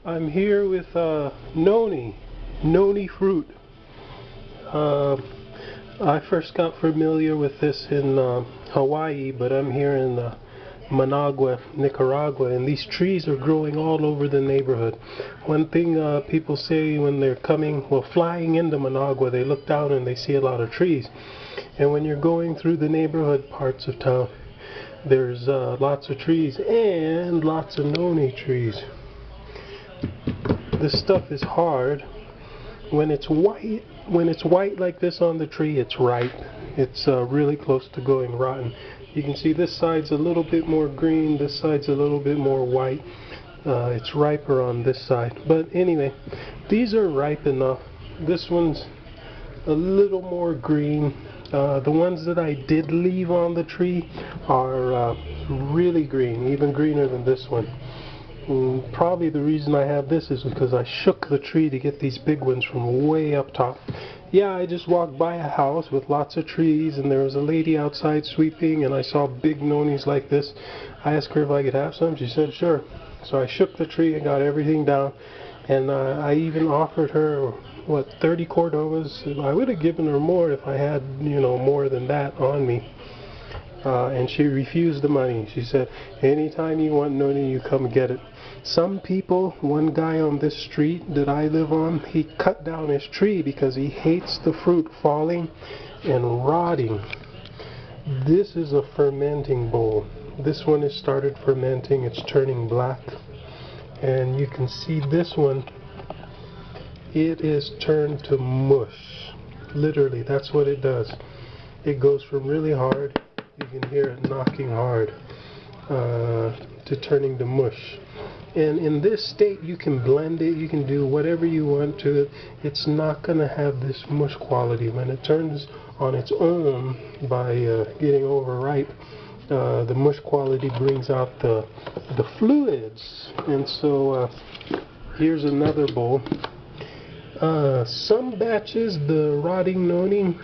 I'm here with noni fruit. I first got familiar with this in Hawaii, but I'm here in Managua, Nicaragua, and these trees are growing all over the neighborhood. One thing people say when they're flying into Managua, they look down and they see a lot of trees. And when you're going through the neighborhood parts of town, there's lots of trees and lots of noni trees. This stuff is hard. When it's white like this on the tree, it's ripe. It's really close to going rotten. You can see this side's a little bit more green, this side's a little bit more white. It's riper on this side. But anyway, these are ripe enough. This one's a little more green. The ones that I did leave on the tree are really green, even greener than this one. Probably the reason I have this is because I shook the tree to get these big ones from way up top. Yeah, I just walked by a house with lots of trees and there was a lady outside sweeping and I saw big nonis like this. I asked her if I could have some. She said sure. So I shook the tree and got everything down, and I even offered her 30 Cordovas. I would have given her more if I had more than that on me. And she refused the money. She said, anytime you want noni, you come get it. Some people, one guy on this street that I live on, he cut down his tree because he hates the fruit falling and rotting. This is a fermenting bowl. This one has started fermenting. It's turning black. And you can see this one, it is turned to mush. Literally, that's what it does. It goes from really hard, you can hear it knocking hard, to turning to mush. And in this state you can blend it, you can do whatever you want to it. It's not going to have this mush quality. When it turns on its own by getting overripe, the mush quality brings out the fluids. And so here's another bowl. Some batches, the rotting noni,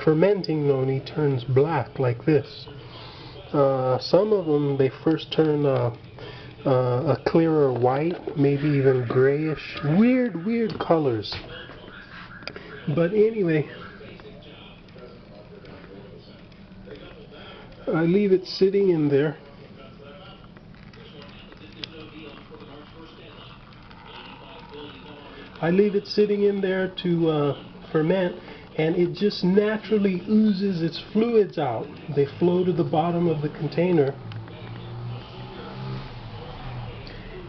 fermenting noni, turns black like this. Some of them, they first turn a clearer white, maybe even grayish. Weird colors. But anyway, I leave it sitting in there. I leave it sitting in there to ferment, and it just naturally oozes its fluids out. They flow to the bottom of the container.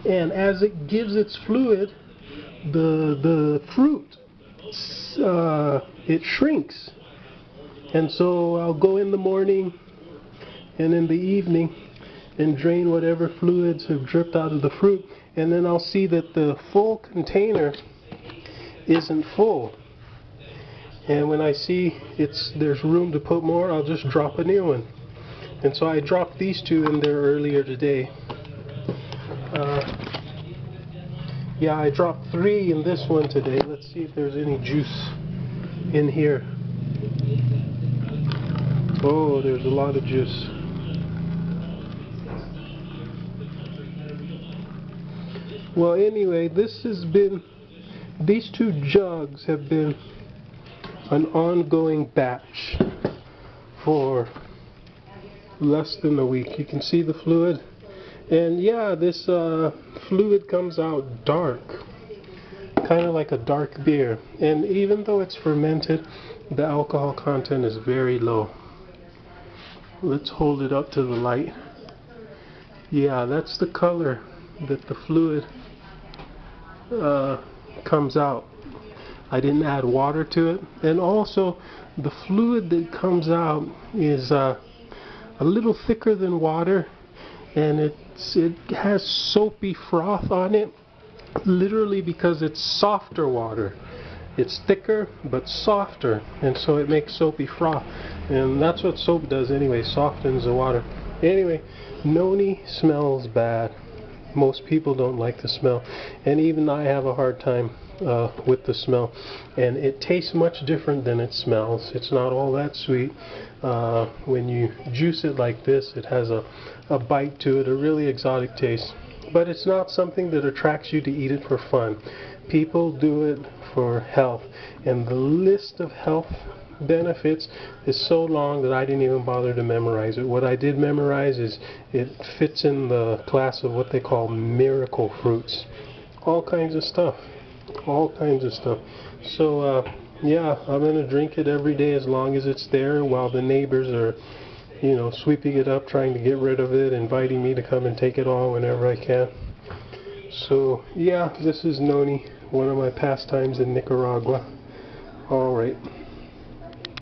And as it gives its fluid, the fruit, it shrinks. And so I'll go in the morning and in the evening and drain whatever fluids have dripped out of the fruit. And then I'll see that the full container isn't full. And when I see there's room to put more, I'll just drop a new one. And so I dropped these two in there earlier today. Yeah, I dropped 3 in this one today. Let's see if there's any juice in here. Oh, there's a lot of juice. Well, anyway, these 2 jugs have been an ongoing batch for less than a week. You can see the fluid. And yeah, this fluid comes out dark, kind of like a dark beer. And even though it's fermented, the alcohol content is very low. Let's hold it up to the light. Yeah, that's the color that the fluid comes out. I didn't add water to it. And also, the fluid that comes out is a little thicker than water. And it has soapy froth on it, literally because it's softer water. It's thicker but softer, and so it makes soapy froth. And that's what soap does anyway, softens the water. Anyway, noni smells bad. Most people don't like the smell, and even I have a hard time with the smell. And it tastes much different than it smells. It's not all that sweet. When you juice it like this, it has a bite to it, a really exotic taste. But it's not something that attracts you to eat it for fun. People do it for health, and the list of health benefits is so long that I didn't even bother to memorize it. What I did memorize is it fits in the class of what they call miracle fruits. All kinds of stuff. All kinds of stuff. So yeah, I'm going to drink it every day as long as it's there, while the neighbors are, you know, sweeping it up, trying to get rid of it, inviting me to come and take it all whenever I can. So yeah, this is noni, one of my pastimes in Nicaragua. Alright.